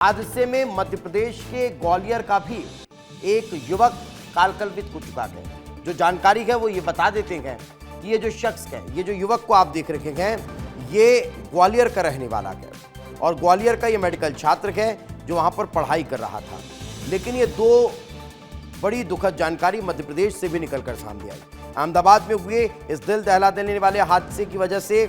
हादसे में मध्य प्रदेश के ग्वालियर का भी एक युवक कालकल्पित हो चुका है। जो जानकारी है वो ये बता देते हैं कि ये जो शख्स है, ये जो युवक को आप देख रहे हैं, ये ग्वालियर का रहने वाला है और ग्वालियर का ये मेडिकल छात्र है जो वहां पर पढ़ाई कर रहा था। लेकिन ये दो बड़ी दुखद जानकारी मध्य प्रदेश से भी निकलकर सामने आई। अहमदाबाद में हुए इस दिल दहला देने वाले हादसे की वजह से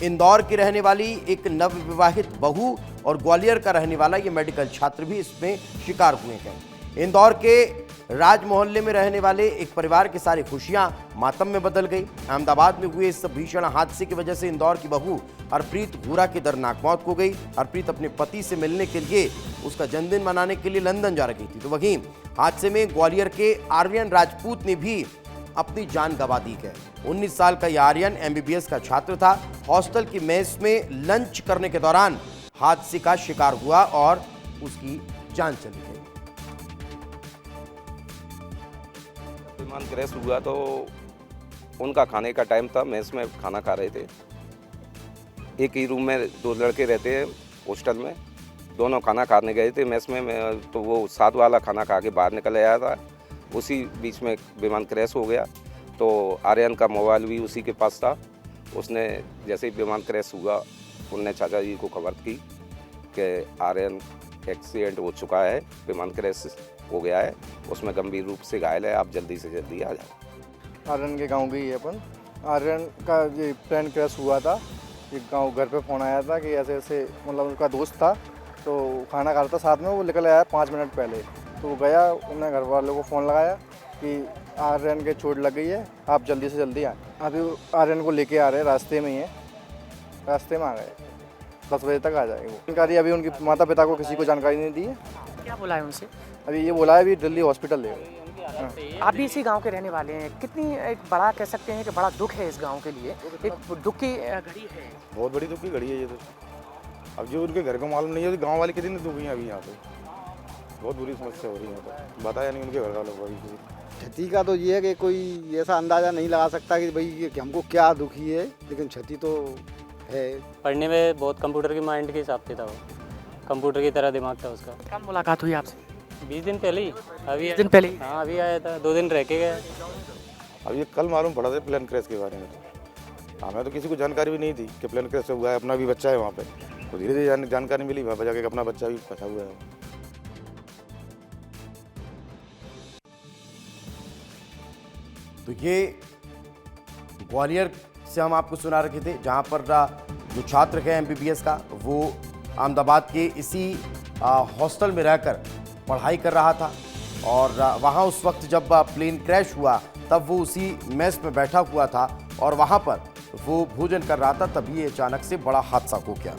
इंदौर की रहने वाली एक नवविवाहित बहू और ग्वालियर का रहने वाला ये मेडिकल छात्र भी इसमें शिकार हुए हैं। इंदौर के राज मोहल्ले में रहने वाले एक परिवार की सारी खुशियां मातम में बदल गई। अहमदाबाद में हुए इस भीषण हादसे की वजह से इंदौर की बहू हरप्रीत घूरा की दर्दनाक मौत हो गई। हरप्रीत अपने पति से मिलने के लिए, उसका जन्मदिन मनाने के लिए लंदन जा रही थी। तो वहीं हादसे में ग्वालियर के आर्यन राजपूत ने भी अपनी जान गंवा दी है। 19 साल का यह आर्यन MBBS का छात्र था। हॉस्टल की मेस में लंच करने के दौरान हादसे का शिकार हुआ और उसकी जान चली गई। विमान क्रैश हुआ तो उनका खाने का टाइम था, मेस में खाना खा रहे थे। एक ही रूम में दो लड़के रहते हैं हॉस्टल में, दोनों खाना खाने गए थे मेस में। तो वो साथ वाला खाना खा के बाहर निकल आया था, उसी बीच में विमान क्रैश हो गया। तो आर्यन का मोबाइल भी उसी के पास था। उसने जैसे ही विमान क्रैश हुआ, उनने चाचा जी को खबर की कि आर्यन एक्सीडेंट हो चुका है, विमान क्रैश हो गया है, उसमें गंभीर रूप से घायल है, आप जल्दी से जल्दी आ जाओ। आर्यन के गांव गई है अपन। आर्यन का ये प्लेन क्रैश हुआ था। एक गांव घर पे फ़ोन आया था कि ऐसे ऐसे, मतलब उनका दोस्त था तो खाना खा रहा था साथ में, वो निकल आया 5 मिनट पहले। तो वो गया, उन्होंने घर वालों को फ़ोन लगाया कि आर्यन के चोट लग गई है, आप जल्दी से जल्दी आए। अभी आर्यन को लेके आ रहे हैं, रास्ते में ही है, रास्ते में आ गए। 10 बजे तक आ जाएगी वो। जानकारी अभी उनके माता पिता को किसी को जानकारी नहीं दी है। क्या बोला है उनसे? अभी ये बोला है अभी दिल्ली हॉस्पिटल ले। आप भी इसी गांव के रहने वाले हैं। कितनी एक बड़ा कह सकते हैं कि बड़ा दुख है इस गांव के लिए, एक दुख की घड़ी है। बहुत बड़ी दुख की घड़ी है ये तो। अब जो उनके घर को मालूम नहीं है, तो गांव वाले कितने दुखी हैं अभी यहाँ पे। बहुत बुरी समस्या हो रही है, तो बताया नहीं उनके घर वालों को अभी। क्षति का तो ये है कि कोई ऐसा अंदाज़ा नहीं लगा सकता कि भाई कि हमको क्या दुखी है, लेकिन क्षति तो है। पढ़ने में बहुत कंप्यूटर की माइंड के हिसाब से था, वो कंप्यूटर की तरह दिमाग था उसका। कब मुलाकात हुई आपसे? 20 दिन पहले ही। अभी 20 दिन पहले? हाँ, अभी आया था, 2 दिन रह के गया। अब ये कल मालूम पड़ा था प्लेन क्रैश के बारे में। तो हमें तो किसी को जानकारी भी नहीं थी कि प्लेन क्रैश हुआ है। अपना भी बच्चा है वहाँ पे, तो धीरे धीरे जानकारी मिली, वहाँ पर जाके अपना बच्चा भी फंसा हुआ है। तो ये ग्वालियर से हम आपको सुना रखे थे, जहां पर जो छात्र है MBBS का, वो अहमदाबाद के इसी हॉस्टल में रहकर पढ़ाई कर रहा था और वहां उस वक्त जब प्लेन क्रैश हुआ तब वो उसी मेस में बैठा हुआ था और वहां पर वो भोजन कर रहा था, तभी अचानक से बड़ा हादसा हो गया।